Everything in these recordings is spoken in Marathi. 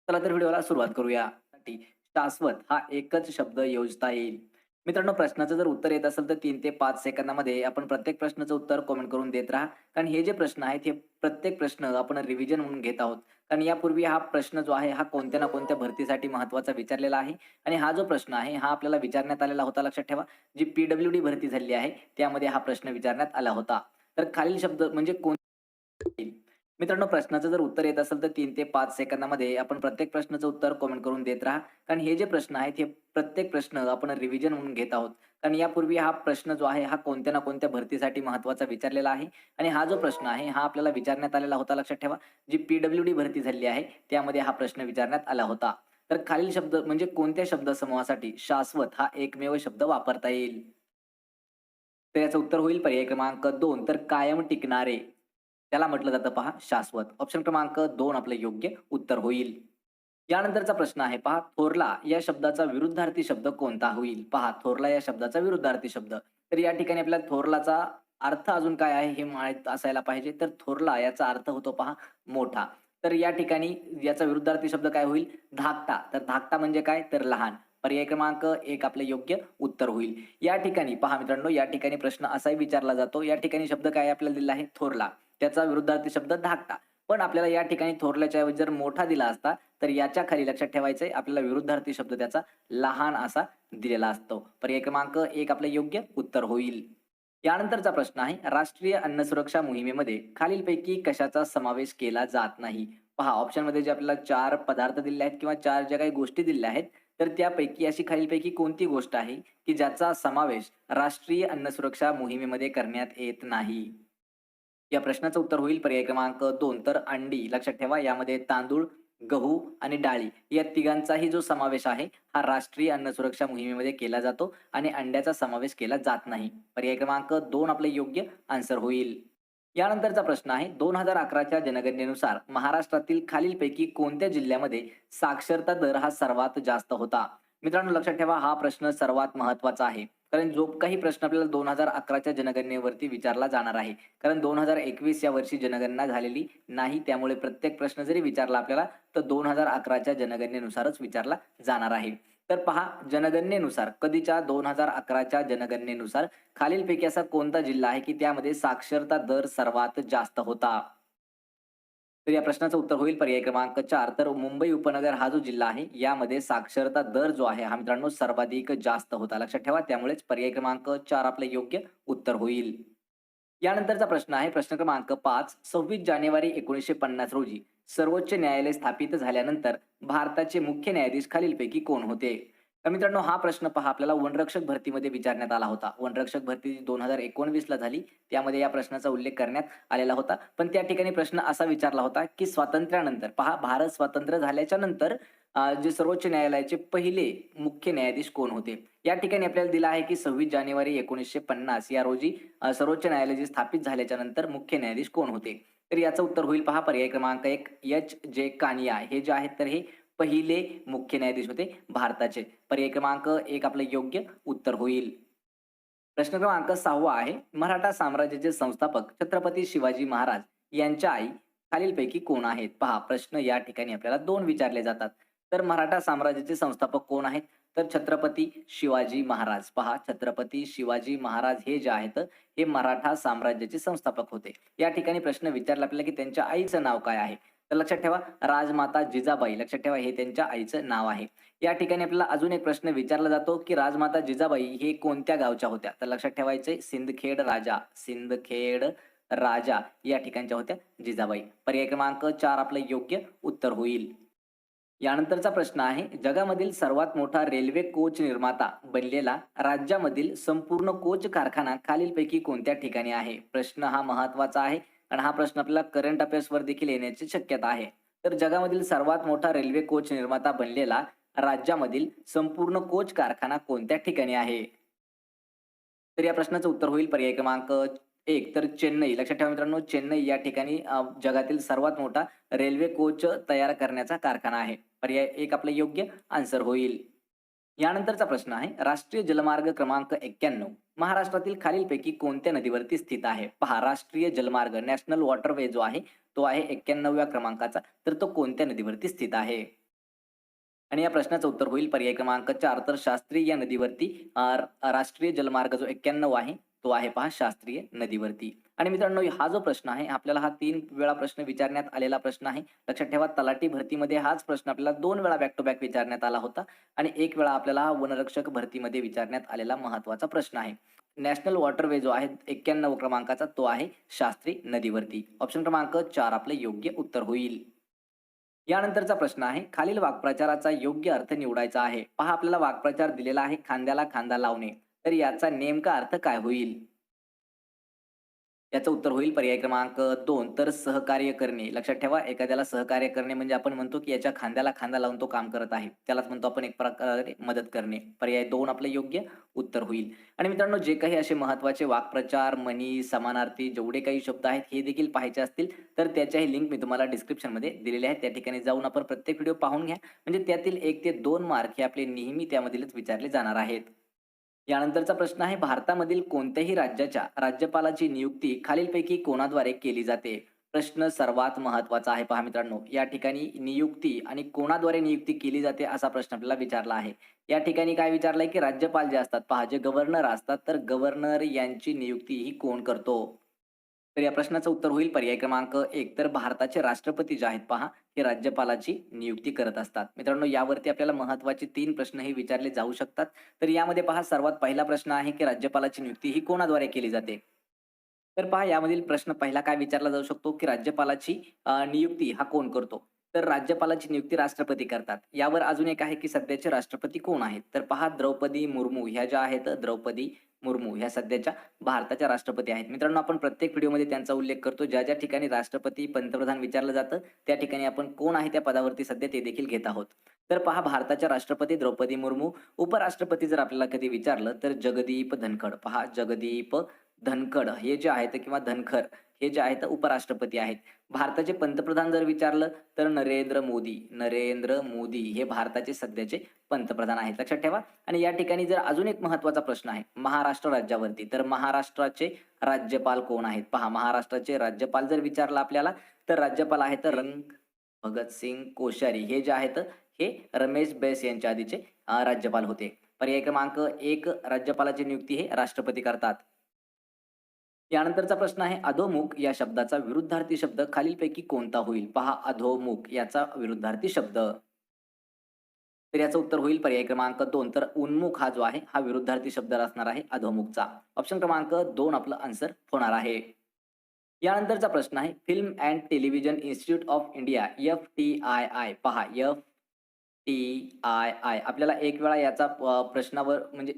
चला तर व्हिडिओला सुरुवात करूया. साठी शाश्वत हा एकच शब्द योजता येईल. मित्रांनो, प्रश्नाचं जर उत्तर येत असेल तर 3 ते 5 सेकंदामध्ये आपण प्रत्येक प्रश्नाचं उत्तर कमेंट करून देत राहा. कारण हे जे प्रश्न आहेत हे प्रत्येक प्रश्न आपण रिव्हिजन म्हणून घेत आहोत. कारण यापूर्वी हा प्रश्न जो आहे हा कोणत्या ना कोणत्या भरतीसाठी महत्त्वाचा विचारलेला आहे आणि हा जो प्रश्न आहे हा आपल्याला विचारण्यात आलेला होता. लक्षात ठेवा. जी पी भरती झालेली आहे त्यामध्ये हा प्रश्न विचारण्यात आला होता. तर खालील शब्द म्हणजे येईल. मित्रांनो, प्रश्नाचं जर उत्तर येत असेल तर 3 ते 5 सेकंदामध्ये आपण प्रत्येक प्रश्नाचं उत्तर कमेंट करून देत राहा. कारण हे जे प्रश्न आहेत हे प्रत्येक प्रश्न आपण रिव्हिजन म्हणून घेत आहोत. कारण यापूर्वी हा प्रश्न जो आहे हा कोणत्या ना कोणत्या भरतीसाठी महत्त्वाचा विचारलेला आहे आणि हा जो प्रश्न आहे हा आपल्याला विचारण्यात आलेला होता. लक्षात ठेवा. जी पी भरती झालेली आहे त्यामध्ये हा प्रश्न विचारण्यात आला होता. तर खालील शब्द म्हणजे कोणत्या शब्दसमूहासाठी शाश्वत हा एकमेव शब्द वापरता येईल? तर याचं उत्तर होईल पर्याय क्रमांक 2 तर कायम टिकणारे. त्याला म्हटलं जातं पहा शाश्वत. ऑप्शन क्रमांक 2 आपलं योग्य उत्तर होईल. यानंतरचा प्रश्न आहे पहा, थोरला या शब्दाचा विरुद्धार्थी शब्द कोणता होईल? पहा, थोरला या शब्दाचा विरुद्धार्थी शब्द. तर या ठिकाणी आपल्याला थोरलाचा अर्थ अजून काय आहे हे माहीत असायला पाहिजे. तर थोरला याचा अर्थ होतो पहा मोठा. तर या ठिकाणी याचा विरुद्धार्थी शब्द काय होईल? धाकटा. तर धाकटा म्हणजे काय? तर लहान. पर्याय क्रमांक 1 आपलं योग्य उत्तर होईल. या ठिकाणी पहा मित्रांनो, या ठिकाणी प्रश्न असाही विचारला जातो. या ठिकाणी शब्द काय आपल्याला दिला आहे? थोरला. त्याचा विरुद्धार्थी शब्द धाकटा. पण आपल्याला या ठिकाणी थोरल्याच्या ऐवजी जर मोठा दिला असता, तर याच्या खाली लक्षात ठेवायचंय आपल्याला विरुद्धार्थी शब्द त्याचा लहान असा दिलेला असतो. पर्याय क्रमांक 1 आपलं योग्य उत्तर होईल. यानंतरचा प्रश्न आहे, राष्ट्रीय अन्न सुरक्षा मोहिमेमध्ये खालीलपैकी कशाचा समावेश केला जात नाही? पहा, ऑप्शनमध्ये जे आपल्याला 4 पदार्थ दिले आहेत किंवा 4 ज्या काही गोष्टी दिलेल्या आहेत, तर त्यापैकी अशी खालीलपैकी कोणती गोष्ट आहे, की ज्याचा समावेश राष्ट्रीय अन्न सुरक्षा मोहिमेमध्ये करण्यात येत नाही? या प्रश्नाचं उत्तर होईल पर्याय क्रमांक 2 तर अंडी. लक्षात ठेवा यामध्ये तांदूळ, गहू आणि डाळी या तिघांचाही जो समावेश आहे, हा राष्ट्रीय अन्न सुरक्षा मोहिमेमध्ये केला जातो आणि अंड्याचा समावेश केला जात नाही. पर्याय क्रमांक 2 आपले योग्य आन्सर होईल. यानंतरचा प्रश्न आहे 2011च्या जनगणनेनुसार महाराष्ट्रातील खालीलपैकी कोणत्या जिल्ह्यामध्ये साक्षरता दर हा सर्वात जास्त होता? मित्रांनो, लक्षात ठेवा हा प्रश्न सर्वात महत्त्वाचा आहे. कारण जो काही प्रश्न आपल्याला 2011च्या जनगणनेवरती विचारला जाणार आहे. कारण 2021 या वर्षी जनगणना झालेली नाही. त्यामुळे प्रत्येक प्रश्न जरी विचारला आपल्याला, तर 2011च्या जनगणनेनुसारच विचारला जाणार आहे. तर पहा, जनगणनेनुसार कधीच्या 2011च्या जनगणनेनुसार खालीलपैकी असा कोणता जिल्हा आहे, की त्यामध्ये साक्षरता दर सर्वात जास्त होता? तर या प्रश्नाचं उत्तर होईल पर्याय क्रमांक 4 तर मुंबई उपनगर हा जो जिल्हा आहे, यामध्ये साक्षरता दर जो आहे हा मित्रांनो सर्वाधिक जास्त होता. लक्षात ठेवा. त्यामुळेच पर्याय क्रमांक 4 आपलं योग्य उत्तर होईल. यानंतरचा प्रश्न आहे प्रश्न क्रमांक 5. 26 जानेवारी 1950 रोजी सर्वोच्च न्यायालय स्थापित झाल्यानंतर भारताचे मुख्य न्यायाधीश खालीलपैकी कोण होते? तर मित्रांनो, हा प्रश्न पहा आपल्याला वनरक्षक भरतीमध्ये विचारण्यात आला होता. वनरक्षक भरती 2019 ला झाली. त्यामध्ये या प्रश्नाचा उल्लेख करण्यात आलेला होता. पण त्या ठिकाणी प्रश्न असा विचारला होता, की स्वातंत्र्यानंतर पहा भारत स्वतंत्र झाल्याच्या नंतर जे सर्वोच्च न्यायालयाचे पहिले मुख्य न्यायाधीश कोण होते? या ठिकाणी आपल्याला दिला आहे, की 26 जानेवारी 1950 या रोजी सर्वोच्च न्यायालय जे स्थापित झाल्याच्या नंतर मुख्य न्यायाधीश कोण होते? तर याचं उत्तर होईल पहा पर्याय क्रमांक 1 एच.जे. कानिया हे जे आहेत तर हे पहिले मुख्य न्यायाधीश होते भारताचे. पर्याय क्रमांक 1 आपलं योग्य उत्तर होईल. प्रश्न क्रमांक 6 आहे. मराठा साम्राज्याचे संस्थापक छत्रपती शिवाजी महाराज यांच्या आई खालीलपैकी कोण आहेत? पहा, प्रश्न या ठिकाणी आपल्याला 2 विचारले जातात. तर मराठा साम्राज्याचे संस्थापक कोण आहेत? तर छत्रपती शिवाजी महाराज. पहा, छत्रपती शिवाजी महाराज हे जे आहेत, हे मराठा साम्राज्याचे संस्थापक होते. या ठिकाणी प्रश्न विचारला आपल्याला, की त्यांच्या आईचं नाव काय आहे? तर लक्षात ठेवा राजमाता जिजाबाई. लक्षात ठेवा हे त्यांच्या आईचं नाव आहे. या ठिकाणी आपल्याला अजून एक प्रश्न विचारला जातो, की राजमाता जिजाबाई हे कोणत्या गावच्या होत्या? तर लक्षात ठेवायचंय सिंदखेड राजा, सिंदखेड राजा या ठिकाणच्या होत्या जिजाबाई. पर्याय क्रमांक 4 आपलं योग्य उत्तर होईल. यानंतरचा प्रश्न आहे, जगामधील सर्वात मोठा रेल्वे कोच निर्माता बनलेला राज्यामधील संपूर्ण कोच कारखाना खालीलपैकी कोणत्या ठिकाणी आहे? प्रश्न हा महत्त्वाचा आहे आणि हा प्रश्न आपल्याला करंट अफेअर्सवर देखील येण्याची शक्यता आहे. तर जगामधील सर्वात मोठा रेल्वे कोच निर्माता बनलेला राज्यामधील संपूर्ण कोच कारखाना कोणत्या ठिकाणी आहे? तर या प्रश्नाचं उत्तर होईल पर्याय क्रमांक 1 तर चेन्नई. लक्षात ठेवा मित्रांनो, चेन्नई या ठिकाणी जगातील सर्वात मोठा रेल्वे कोच तयार करण्याचा कारखाना आहे. पर्याय 1 आपलं योग्य आन्सर होईल. यानंतरचा प्रश्न आहे, राष्ट्रीय जलमार्ग क्रमांक 91 महाराष्ट्रातील खालीलपैकी कोणत्या नदीवरती स्थित आहे? पहा, राष्ट्रीय जलमार्ग नॅशनल वॉटरवे जो आहे, तो आहे 91व्या क्रमांकाचा. तर तो कोणत्या नदीवरती स्थित आहे? आणि या प्रश्नाचं उत्तर होईल पर्याय क्रमांक 4 तर शास्त्री या नदीवरती राष्ट्रीय जलमार्ग जो 91 आहे, तो आहे पहा शास्त्रीय नदीवरती. आणि मित्रांनो हा जो प्रश्न आहे आपल्याला हा 3 वेळा प्रश्न विचारण्यात आलेला प्रश्न आहे. लक्षात ठेवा तलाठी भरतीमध्ये हाच प्रश्न आपल्याला 2 वेळा बॅक टू बॅक विचारण्यात आला होता आणि 1 वेळा आपल्याला हा वनरक्षक भरतीमध्ये विचारण्यात आलेला महत्त्वाचा प्रश्न आहे. नॅशनल वॉटरवे जो आहे 91 क्रमांकाचा तो आहे शास्त्री नदीवरती. ऑप्शन क्रमांक 4 आपलं योग्य उत्तर होईल. यानंतरचा प्रश्न आहे खालील वाक्प्रचाराचा योग्य अर्थ निवडायचा आहे. पहा आपल्याला वाक्प्रचार दिलेला आहे खांद्याला खांदा लावणे. तर याचा नेमका अर्थ काय होईल? याचं उत्तर होईल पर्याय क्रमांक 2 तर सहकार्य करणे. लक्षात ठेवा एखाद्याला सहकार्य करणे म्हणजे आपण म्हणतो की याच्या खांद्याला खांदा लावून तो काम करत आहे. त्यालाच म्हणतो आपण एक प्रकारे मदत करणे. पर्याय 2 आपलं योग्य उत्तर होईल. आणि मित्रांनो जे काही असे महत्त्वाचे वाक्प्रचार, म्हणी, समानार्थी जेवढे काही शब्द आहेत हे देखील पाहायचे असतील तर त्याच्याही लिंक मी तुम्हाला डिस्क्रिप्शनमध्ये दिलेले आहेत. त्या ठिकाणी जाऊन आपण प्रत्येक व्हिडिओ पाहून घ्या. म्हणजे त्यातील 1 ते 2 मार्क हे आपले नेहमी त्यामधीलच विचारले जाणार आहेत. यानंतरचा प्रश्न आहे भारतामधील कोणत्याही राज्याच्या राज्यपालाची नियुक्ती खालीलपैकी कोणाद्वारे केली जाते? प्रश्न सर्वात महत्त्वाचा आहे पहा मित्रांनो. या ठिकाणी नियुक्ती आणि कोणाद्वारे नियुक्ती केली जाते असा प्रश्न आपल्याला विचारला आहे. या ठिकाणी काय विचारलंय की राज्यपाल जे असतात पहा जे गव्हर्नर असतात तर गव्हर्नर यांची नियुक्ती ही कोण करतो? तर या प्रश्नाचं उत्तर होईल पर्याय क्रमांक 1 तर भारताचे राष्ट्रपती जे आहेत पहा हे राज्यपालाची नियुक्ती करत असतात. मित्रांनो यावरती आपल्याला महत्त्वाचे 3 प्रश्न हे विचारले जाऊ शकतात. तर यामध्ये पहा सर्वात पहिला प्रश्न आहे की राज्यपालाची नियुक्ती ही कोणाद्वारे केली जाते? तर पहा यामधील प्रश्न पहिला काय विचारला जाऊ शकतो की राज्यपालाची नियुक्ती हा कोण करतो? तर राज्यपालाची नियुक्ती राष्ट्रपती करतात. यावर अजून एक आहे की सध्याचे राष्ट्रपती कोण आहेत? तर पहा द्रौपदी मुर्मू ह्या ज्या आहेत द्रौपदी मुर्मू ह्या सध्याच्या भारताच्या राष्ट्रपती आहेत. मित्रांनो आपण प्रत्येक व्हिडिओमध्ये त्यांचा उल्लेख करतो. ज्या ठिकाणी राष्ट्रपती, पंतप्रधान विचारलं जातं, त्या ठिकाणी आपण कोण आहे त्या पदावरती सध्या ते देखील घेत आहोत. तर पहा भारताच्या राष्ट्रपती द्रौपदी मुर्मू, उपराष्ट्रपती जर आपल्याला कधी विचारलं तर जगदीप धनखड. पहा जगदीप धनखड हे जे आहेत किंवा धनखर हे जे आहेत उपराष्ट्रपती आहेत. भारताचे पंतप्रधान जर विचारलं तर नरेंद्र मोदी. नरेंद्र मोदी हे भारताचे सध्याचे पंतप्रधान आहेत. लक्षात ठेवा. आणि या ठिकाणी जर अजून एक महत्त्वाचा प्रश्न आहे महाराष्ट्र राज्यावरती. तर महाराष्ट्राचे राज्यपाल कोण आहेत? पहा महाराष्ट्राचे राज्यपाल जर विचारलं आपल्याला तर राज्यपाल आहेत भगतसिंग कोश्यारी. हे जे आहेत हे रमेश बैस यांच्या आधीचे राज्यपाल होते. पर्याय क्रमांक 1 राज्यपालाची नियुक्ती हे राष्ट्रपती करतात. यानंतरचा प्रश्न आहे अधोमुख या शब्दाचा विरुद्धार्थी शब्द खालीलपैकी कोणता होईल? पहा अधोमुख याचा विरुद्धार्थी शब्द. तर याचं उत्तर होईल पर्याय क्रमांक 2 तर उन्मुख हा जो आहे हा विरुद्धार्थी शब्द असणार आहे अधोमुखचा. ऑप्शन क्रमांक 2 आपलं आन्सर होणार आहे. यानंतरचा प्रश्न आहे film and Television Institute of India FTII. पहा FTII आपल्याला एक वेळा याचा प्रश्नावर म्हणजे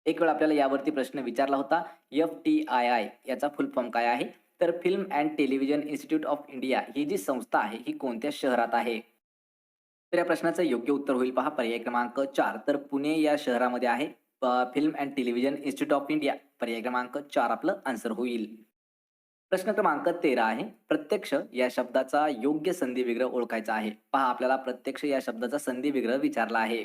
एक वेळा आपल्याला यावरती प्रश्न विचारला होता. FTII याचा फुल फॉर्म काय आहे? तर Film and Television Institute of India ही जी संस्था आहे ही कोणत्या शहरात आहे? तर या प्रश्नाचं योग्य उत्तर होईल पहा पर्याय क्रमांक 4 तर पुणे या शहरामध्ये आहे film and Television Institute of India. पर्याय क्रमांक 4 आपलं आन्सर होईल. प्रश्न क्रमांक 13 आहे. प्रत्यक्ष या शब्दाचा योग्य संधी विग्रह ओळखायचा आहे. पहा आपल्याला प्रत्यक्ष या शब्दाचा संधी विग्रह विचारला आहे.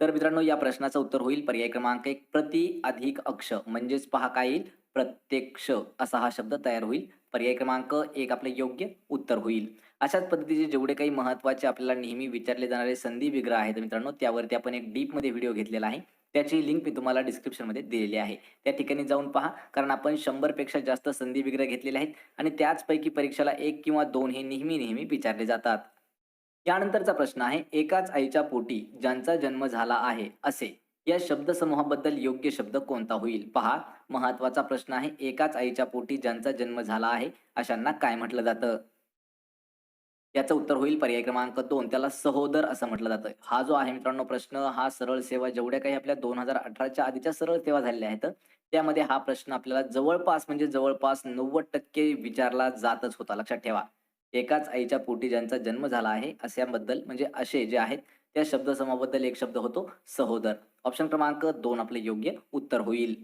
तर मित्रांनो या प्रश्नाचं उत्तर होईल पर्याय क्रमांक 1 प्रति अधिक अक्ष म्हणजेच पहा काय येईल प्रत्यक्ष असा हा शब्द तयार होईल. पर्याय क्रमांक 1 आपलं योग्य उत्तर होईल. अशाच पद्धतीचे जेवढे काही महत्त्वाचे आपल्याला नेहमी विचारले जाणारे संधी विग्रह आहेत मित्रांनो त्यावरती आपण एक डीपमध्ये व्हिडिओ घेतलेला आहे. त्याची लिंक मी तुम्हाला डिस्क्रिप्शनमध्ये दिलेली आहे. त्या ठिकाणी जाऊन पहा कारण आपण 100 पेक्षा जास्त संधी विग्रह घेतलेले आहेत आणि त्याचपैकी परीक्षेला 1 किंवा 2 हे नेहमी विचारले जातात. यानंतरचा प्रश्न आहे एकाच आईच्या पोटी ज्यांचा जन्म झाला आहे असे या शब्दसमूहाबद्दल योग्य शब्द कोणता होईल? पहा महत्वाचा प्रश्न आहे एकाच आईच्या पोटी ज्यांचा जन्म झाला आहे अशांना काय म्हटलं जातं? याचं उत्तर होईल पर्याय क्रमांक 2 त्याला सहोदर असं म्हटलं जातं. हा जो आहे मित्रांनो प्रश्न हा सरळ सेवा जेवढ्या काही आपल्या 2018च्या आधीच्या सरळ सेवा झालेल्या आहेत, त्यामध्ये हा प्रश्न आपल्याला जवळपास म्हणजे जवळपास 90% विचारला जातच होता. लक्षात ठेवा. एकाच आईच्या पोटी ज्यांचा जन्म झाला आहे अशाबद्दल म्हणजे असे जे आहेत त्या शब्दसमूहाबद्दल एक शब्द होतो सहोदर. ऑप्शन क्रमांक 2 आपले योग्य उत्तर होईल.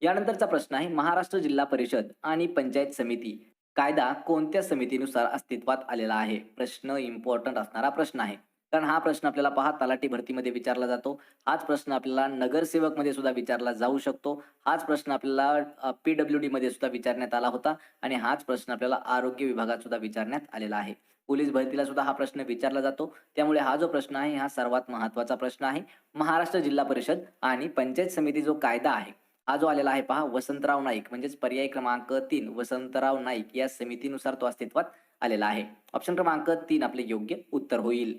यानंतरचा प्रश्न आहे महाराष्ट्र जिल्हा परिषद आणि पंचायत समिती कायदा कोणत्या समितीनुसार अस्तित्वात आलेला आहे? प्रश्न इम्पॉर्टंट असणारा प्रश्न आहे. कारण हा प्रश्न आपल्याला पहा तलाठी भरतीमध्ये विचारला जातो. हाच प्रश्न आपल्याला नगरसेवक मध्ये सुद्धा विचारला जाऊ शकतो. हाच प्रश्न आपल्याला PWD मध्ये सुद्धा विचारण्यात आला होता आणि हाच प्रश्न आपल्याला आरोग्य विभागात सुद्धा विचारण्यात आलेला आहे. पोलीस भरतीला सुद्धा हा प्रश्न विचारला जातो. त्यामुळे हा जो प्रश्न आहे हा सर्वात महत्त्वाचा प्रश्न आहे. महाराष्ट्र जिल्हा परिषद आणि पंचायत समिती जो कायदा आहे, हा जो आलेला आहे पहा वसंतराव नाईक म्हणजेच पर्याय क्रमांक 3 वसंतराव नाईक या समितीनुसार तो अस्तित्वात आलेला आहे. ऑप्शन क्रमांक 3 आपले योग्य उत्तर होईल.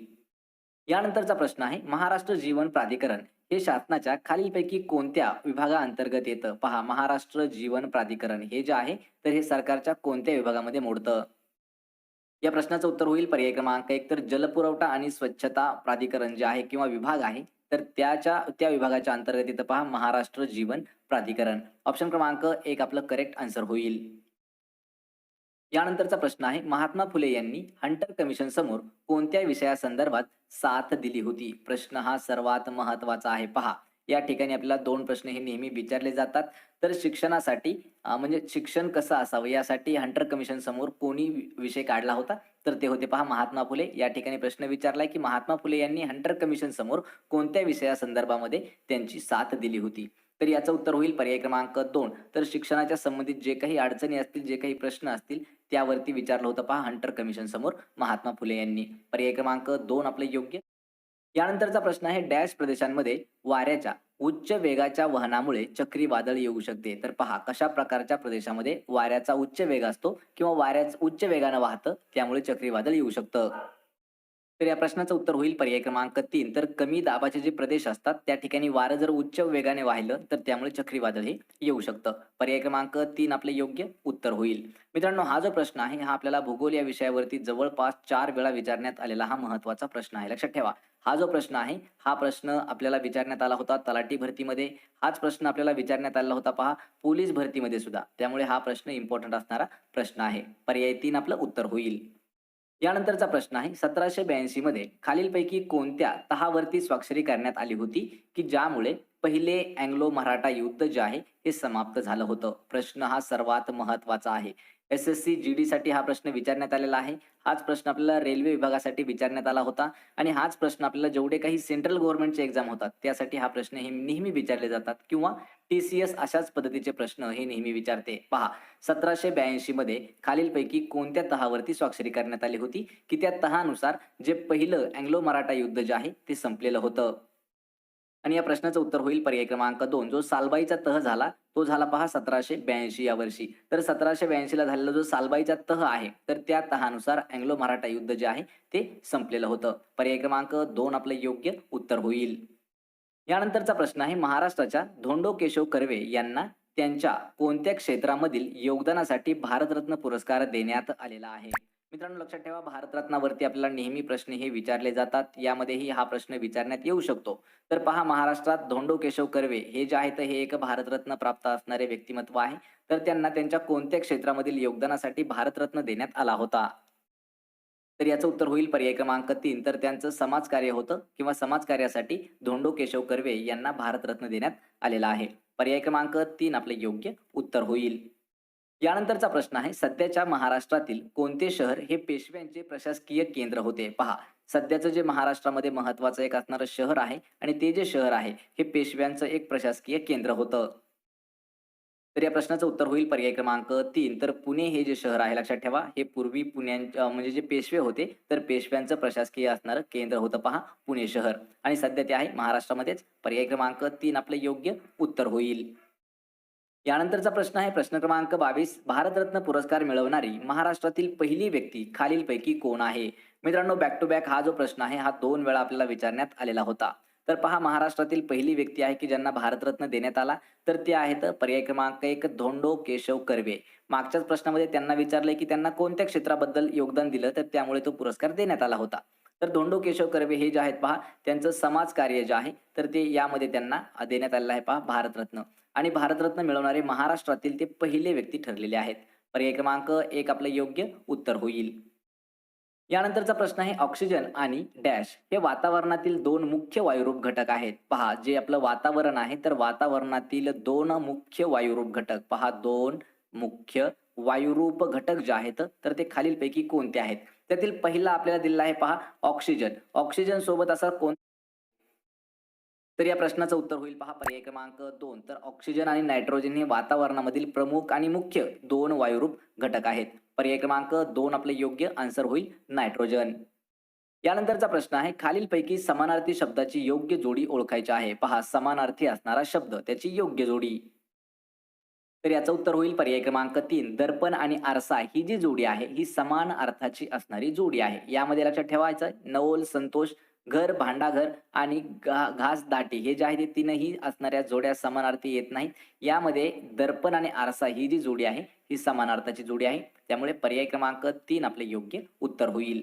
यानंतरचा प्रश्न आहे महाराष्ट्र जीवन प्राधिकरण हे शासनाच्या खालीलपैकी कोणत्या विभागाअंतर्गत येतं? पहा महाराष्ट्र जीवन प्राधिकरण हे जे आहे तर हे सरकारच्या कोणत्या विभागामध्ये मोडतं? या प्रश्नाचं उत्तर होईल पर्याय क्रमांक 1 तर जलपुरवठा आणि स्वच्छता प्राधिकरण जे आहे किंवा विभाग आहे, तर त्या विभागाच्या अंतर्गत येतं पहा महाराष्ट्र जीवन प्राधिकरण. ऑप्शन क्रमांक 1 आपलं करेक्ट आन्सर होईल. यानंतरचा प्रश्न आहे महात्मा फुले यांनी हंटर कमिशन समोर कोणत्या विषयासंदर्भात साथ दिली होती? प्रश्न हा सर्वात महत्वाचा आहे. पहा या ठिकाणी आपल्याला 2 प्रश्न हे नेहमी विचारले जातात. तर शिक्षणासाठी म्हणजे शिक्षण कसं असावं यासाठी हंटर कमिशन समोर कोणी विषय काढला होता? तर ते होते पहा महात्मा फुले. या ठिकाणी प्रश्न विचारलाय की महात्मा फुले यांनी हंटर कमिशन समोर कोणत्या विषयासंदर्भामध्ये त्यांची साथ दिली होती? तर याचं उत्तर होईल पर्याय क्रमांक 2 तर शिक्षणाच्या संबंधित जे काही अडचणी असतील, जे काही प्रश्न असतील त्यावरती विचारलं होतं पहा हंटर कमिशन समोर महात्मा फुले यांनी. पर्याय क्रमांक 2 आपलं योग्य. यानंतरचा प्रश्न आहे डॅश प्रदेशांमध्ये वाऱ्याच्या उच्च वेगाच्या वहनामुळे चक्रीवादळ येऊ शकते. तर पहा कशा प्रकारच्या प्रदेशामध्ये वाऱ्याचा उच्च वेग असतो किंवा वाऱ्याच उच्च वेगानं वाहतं त्यामुळे चक्रीवादळ येऊ शकतं. तर या प्रश्नाचं उत्तर होईल पर्याय क्रमांक 3 तर कमी दाबाचे जे प्रदेश असतात त्या ठिकाणी वारं जर उच्च वेगाने वाहिलं तर त्यामुळे चक्रीवादळ हे येऊ शकतं. पर्याय क्रमांक 3 आपले योग्य उत्तर होईल. मित्रांनो हा जो प्रश्न आहे हा आपल्याला भूगोल या विषयावरती जवळपास 4 वेळा विचारण्यात आलेला हा महत्त्वाचा प्रश्न आहे. लक्षात ठेवा. हा जो प्रश्न आहे हा प्रश्न आपल्याला विचारण्यात आला होता तलाठी भरतीमध्ये. हाच प्रश्न आपल्याला विचारण्यात आला होता पहा पोलीस भरतीमध्ये सुद्धा. त्यामुळे हा प्रश्न इम्पॉर्टंट असणारा प्रश्न आहे. पर्याय 3 आपलं उत्तर होईल. यानंतरचा प्रश्न आहे 1782 मध्ये खालीलपैकी कोणत्या तहावरती स्वाक्षरी करण्यात आली होती की ज्यामुळे पहिले अँग्लो मराठा युद्ध जे आहे हे समाप्त झालं होतं? प्रश्न हा सर्वात महत्वाचा आहे. एस-एस-सी जी-डी साठी हा प्रश्न विचारण्यात आलेला आहे. हाच प्रश्न आपल्याला रेल्वे विभागासाठी विचारण्यात आला होता आणि हाच प्रश्न आपल्याला जेवढे काही सेंट्रल गव्हर्नमेंटचे एक्झाम होतात त्यासाठी हा प्रश्न हे नेहमी विचारले जातात किंवा टी-सी-एस अशाच पद्धतीचे प्रश्न हे नेहमी विचारते. पहा 1782 मध्ये खालीलपैकी कोणत्या तहावरती स्वाक्षरी करण्यात आली होती की त्या तहानुसार जे पहिलं अँग्लो मराठा युद्ध जे आहे ते संपलेलं होतं? आणि या प्रश्नाचं उत्तर होईल पर्याय क्रमांक 2 जो सालबाईचा तह झाला तो झाला पहा 1782 या वर्षी. तर 1782 ला झालेला जो सालबाईचा तह आहे तर त्या तहानुसार अँग्लो मराठा युद्ध जे आहे ते संपलेलं होतं. पर्याय क्रमांक 2 आपलं योग्य उत्तर होईल. यानंतरचा प्रश्न आहे महाराष्ट्राच्या धोंडो केशव कर्वे यांना त्यांच्या कोणत्या क्षेत्रामधील योगदानासाठी भारतरत्न पुरस्कार देण्यात आलेला आहे? मित्रांनो लक्षात ठेवा भारतरत्नावरती आपल्याला नेहमी प्रश्न हे विचारले जातात. यामध्येही हा प्रश्न विचारण्यात येऊ शकतो. तर पहा महाराष्ट्रात धोंडो केशव कर्वे हे जे आहेत हे एक भारतरत्न प्राप्त असणारे व्यक्तिमत्व आहे. तर त्यांना त्यांच्या कोणत्या क्षेत्रामधील योगदानासाठी भारतरत्न देण्यात आला होता? तर याचं उत्तर होईल पर्याय क्रमांक 3 तर त्यांचं समाजकार्य होतं किंवा समाजकार्यासाठी धोंडो केशव कर्वे यांना भारतरत्न देण्यात आलेला आहे. पर्याय क्रमांक 3 आपले योग्य उत्तर होईल. यानंतरचा प्रश्न आहे सध्याच्या महाराष्ट्रातील कोणते शहर हे पेशव्यांचे प्रशासकीय केंद्र होते? पहा सध्याचं जे महाराष्ट्रामध्ये महत्वाचं एक असणारं शहर आहे आणि ते जे शहर आहे हे पेशव्यांचं एक प्रशासकीय केंद्र होतं. तर या प्रश्नाचं उत्तर होईल पर्याय क्रमांक 3 तर पुणे हे जे शहर आहे लक्षात ठेवा हे पूर्वी म्हणजे जे पेशवे होते तर पेशव्यांचं प्रशासकीय असणारं केंद्र होतं पहा पुणे शहर आणि सध्या ते आहे महाराष्ट्रामध्येच. पर्याय क्रमांक 3 आपलं योग्य उत्तर होईल. यानंतरचा प्रश्न आहे प्रश्न क्रमांक 22 भारतरत्न पुरस्कार मिळवणारी महाराष्ट्रातील पहिली व्यक्ती खालीलपैकी कोण आहे? मित्रांनो बॅक टू बॅक हा जो प्रश्न आहे हा 2 वेळा आपल्याला विचारण्यात आलेला होता. तर पहा महाराष्ट्रातील पहिली व्यक्ती आहे की ज्यांना भारतरत्न देण्यात आला तर ते आहेत पर्याय क्रमांक 1 धोंडो केशव कर्वे. मागच्याच प्रश्नामध्ये त्यांना विचारलंय की त्यांना कोणत्या क्षेत्राबद्दल योगदान दिलं तर त्यामुळे तो पुरस्कार देण्यात आला होता. तर धोंडो केशव कर्वे हे जे आहेत पहा त्यांचं समाजकार्य जे आहे तर ते यामध्ये त्यांना देण्यात आलेलं आहे पहा भारतरत्न आणि भारतरत्न मिळवणारे महाराष्ट्रातील ते पहिले व्यक्ती ठरलेले आहेत. पर्याय क्रमांक 1 आपलं योग्य उत्तर होईल. यानंतरचा प्रश्न आहे ऑक्सिजन आणि डॅश हे वातावरणातील 2 मुख्य वायुरूप घटक आहेत. पहा जे आपलं वातावरण आहे तर वातावरणातील 2 मुख्य वायुरूप घटक पहा 2 मुख्य वायुरूप घटक जे आहेत तर ते खालीलपैकी कोणते आहेत? त्यातील पहिला आपल्याला दिलेला आहे पहा ऑक्सिजन. ऑक्सिजन सोबत असा कोण तर या प्रश्नाचं उत्तर होईल पहा पर्याय क्रमांक 2 तर ऑक्सिजन आणि नायट्रोजन हे वातावरणामधील प्रमुख आणि मुख्य 2 वायुरूप घटक आहेत. पर्याय क्रमांक 2 आपलं योग्य आन्सर होईल नायट्रोजन. यानंतरचा प्रश्न आहे, खालीलपैकी समानार्थी शब्दाची योग्य जोडी ओळखायची आहे. पहा, समानार्थी असणारा शब्द त्याची योग्य जोडी. तर याचं उत्तर होईल पर्याय क्रमांक 3. दर्पण आणि आरसा ही जी जोडी आहे ही समान अर्थाची असणारी जोडी आहे. यामध्ये लक्षात ठेवायचं, नवल, संतोष, घर, भांडाघर आणि घास, दाटी हे जे आहे ते तीनही असणाऱ्या जोड्या समानार्थी येत नाहीत. यामध्ये दर्पण आणि आरसा ही जी जोडी आहे ही समानार्थाची जोडी आहे. त्यामुळे पर्याय क्रमांक 3 आपले योग्य उत्तर होईल.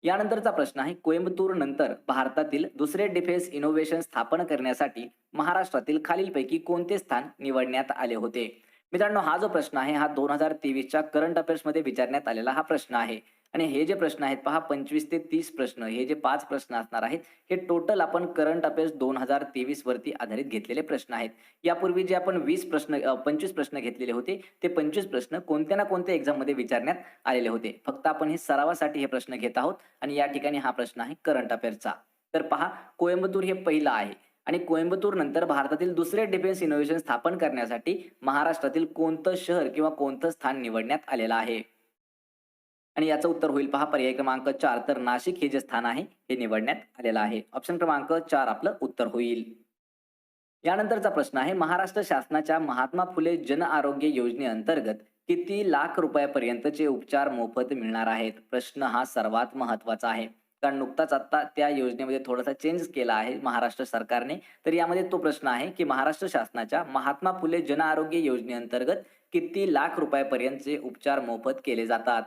यानंतरचा प्रश्न आहे, कोइंबतूर नंतर भारतातील दुसरे डिफेन्स इनोव्हेशन स्थापन करण्यासाठी महाराष्ट्रातील खालीलपैकी कोणते स्थान निवडण्यात आले होते? मित्रांनो, हा जो प्रश्न आहे हा 2023च्या करंट अफेअर्स मध्ये विचारण्यात आलेला हा प्रश्न आहे. आणि हे जे प्रश्न आहेत पहा, 25 ते 30 प्रश्न, हे जे 5 प्रश्न असणार आहेत हे टोटल आपण करंट अफेअर्स 2023 वरती आधारित घेतलेले प्रश्न आहेत. यापूर्वी जे आपण 25 प्रश्न घेतलेले होते ते 25 प्रश्न कोणत्या ना कोणत्या एक्झाम मध्ये विचारण्यात आलेले होते. फक्त आपण हे सरावासाठी हे प्रश्न घेत आहोत आणि या ठिकाणी हा प्रश्न आहे करंट अफेअर्सचा. तर पहा, कोइंबतूर हे पहिलं आहे आणि कोइंबतूर नंतर भारतातील दुसरे डिफेन्स इनोव्हेशन स्थापन करण्यासाठी महाराष्ट्रातील कोणतं शहर किंवा कोणतं स्थान निवडण्यात आलेलं आहे? आणि याचं उत्तर होईल पहा पर्याय क्रमांक 4. तर नाशिक हे जे स्थान आहे हे निवडण्यात आलेलं आहे. ऑप्शन क्रमांक 4 आपलं उत्तर होईल. यानंतरचा प्रश्न आहे, महाराष्ट्र शासनाच्या महात्मा फुले जन आरोग्य योजनेअंतर्गत किती लाख रुपयापर्यंतचे उपचार मोफत मिळणार आहेत? प्रश्न हा सर्वात महत्वाचा आहे, कारण नुकताच आता त्या योजनेमध्ये थोडासा चेंज केला आहे महाराष्ट्र सरकारने. तर यामध्ये तो प्रश्न आहे की महाराष्ट्र शासनाच्या महात्मा फुले जन आरोग्य योजनेअंतर्गत किती लाख रुपयापर्यंतचे उपचार मोफत केले जातात?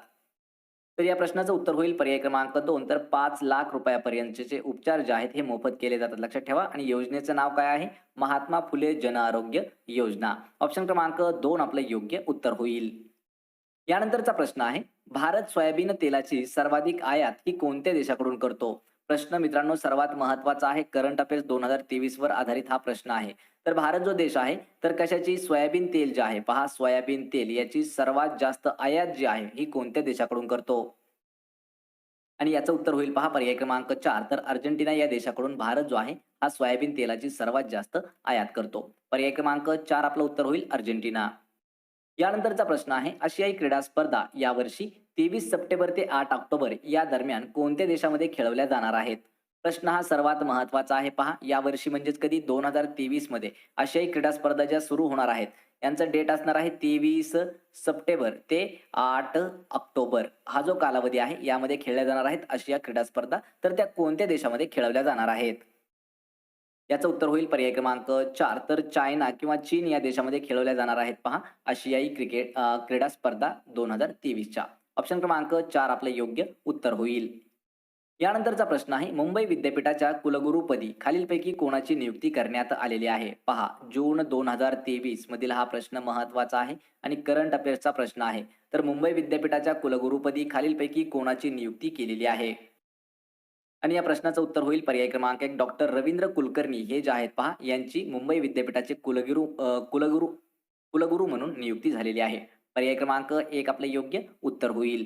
तर या प्रश्नाचं उत्तर होईल पर्याय क्रमांक 2. तर 5 लाख रुपयापर्यंतचे उपचार जे आहेत हे मोफत केले जातात. लक्षात ठेवा. आणि योजनेचं नाव काय आहे? महात्मा फुले जन आरोग्य योजना. ऑप्शन क्रमांक 2 आपलं योग्य उत्तर होईल. यानंतरचा प्रश्न आहे, भारत सोयाबीन तेलाची सर्वाधिक आयात ही कोणत्या देशाकडून करतो? प्रश्न मित्रांनो सर्वात महत्वाचा आहे. करंट अफेअर्स 2023 वर आधारित हा प्रश्न आहे. तर भारत जो देश आहे तर कशाची? सोयाबीन तेल जे आहे, पहा, सोयाबीन तेल याची सर्वात जास्त आयात जी आहे ही कोणत्या देशाकडून करतो? आणि याचं उत्तर होईल पहा पर्याय क्रमांक 4. तर अर्जेंटिना या देशाकडून भारत जो आहे हा सोयाबीन तेलाची सर्वात जास्त आयात करतो. पर्याय क्रमांक 4 आपलं उत्तर होईल अर्जेंटिना. यानंतरचा प्रश्न आहे, आशियाई क्रीडा स्पर्धा यावर्षी 23 सप्टेंबर ते 8 ऑक्टोबर या दरम्यान कोणत्या देशामध्ये खेळवल्या जाणार आहेत? प्रश्न हा सर्वात महत्वाचा आहे. पहा, यावर्षी म्हणजेच कधी 2023 मध्ये आशियाई क्रीडा स्पर्धा ज्या सुरू होणार आहेत यांचा डेट असणार आहे 23 सप्टेंबर ते 8 ऑक्टोबर. हा जो कालावधी आहे यामध्ये खेळल्या जाणार आहेत आशिया क्रीडा स्पर्धा. तर त्या कोणत्या देशामध्ये खेळवल्या जाणार आहेत? याचं उत्तर होईल पर्याय क्रमांक 4. तर चायना किंवा चीन या देशामध्ये खेळवल्या जाणार आहेत पहा आशियाई क्रीडा स्पर्धा 2023च्या. ऑप्शन क्रमांक 4 आपलं योग्य उत्तर होईल. यानंतरचा प्रश्न आहे, मुंबई विद्यापीठाच्या कुलगुरुपदी खालीलपैकी कोणाची नियुक्ती करण्यात आलेली आहे? पहा, जून 2023 मधील हा प्रश्न महत्वाचा आहे आणि करंट अफेअर्सचा प्रश्न आहे. तर मुंबई विद्यापीठाच्या कुलगुरुपदी खालीलपैकी कोणाची नियुक्ती केलेली आहे? आणि या प्रश्नाचं उत्तर होईल पर्याय क्रमांक 1. डॉक्टर रवींद्र कुलकर्णी हे जे आहेत पहा यांची मुंबई विद्यापीठाचे कुलगुरू म्हणून नियुक्ती झालेली आहे. पर्याय क्रमांक 1 आपलं योग्य उत्तर होईल.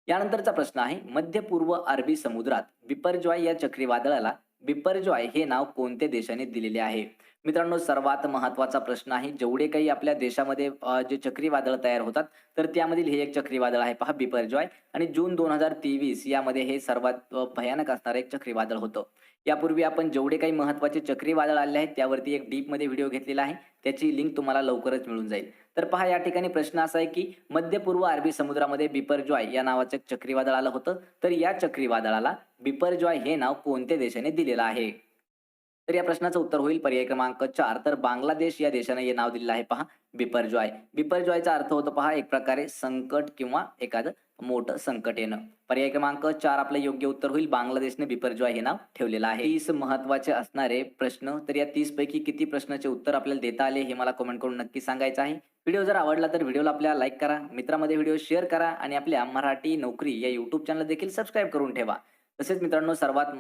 यानंतरचा प्रश्न आहे, मध्य पूर्व अरबी समुद्रात बिपरजॉय या चक्रीवादळाला बिपरजॉय हे नाव कोणत्या देशाने दिलेले आहे? मित्रांनो सर्वात महत्वाचा प्रश्न आहे. जेवढे काही आपल्या देशामध्ये जे चक्रीवादळ तयार होतात तर त्यामधील हे एक चक्रीवादळ आहे पहा बिपरजॉय. आणि जून 2023 यामध्ये हे सर्वात भयानक असणारं एक चक्रीवादळ होतं. यापूर्वी आपण जेवढे काही महत्वाचे चक्रीवादळ आले आहेत त्यावरती एक डीप मध्ये व्हिडिओ घेतलेला आहे, त्याची लिंक तुम्हाला लवकरच मिळून जाईल. तर पहा, या ठिकाणी प्रश्न असा आहे की मध्य पूर्व अरबी समुद्रामध्ये बिपरजॉय या नावाचं एक चक्रीवादळ आलं होतं. तर या चक्रीवादळाला बिपरजॉय हे नाव कोणत्या देशाने दिलेलं आहे? तर या प्रश्नाचं उत्तर होईल पर्याय क्रमांक 4. तर बांगलादेश या देशाने हे नाव दिलेलं आहे पहा बिपरजॉय. बिपरजॉयचा अर्थ होतो पहा एक प्रकारे संकट किंवा एखादं मोठं संकट येणं. पर्याय क्रमांक 4 आपलं योग्य उत्तर होईल. बांगलादेशने बिपरजॉय हे नाव ठेवलेलं आहे. 30 महत्वाचे असणारे प्रश्न. तर या 30 पैकी किती प्रश्नाचे उत्तर आपल्याला देता आले हे मला कमेंट करून नक्की सांगायचं आहे. व्हिडिओ जर आवडला तर व्हिडिओला आपल्या लाईक करा, मित्रांमध्ये व्हिडिओ शेअर करा आणि आपल्या मराठी नोकरी या युट्यूब चॅनल देखील सबस्क्राईब करून ठेवा. तसेच मित्रांनो सर्वात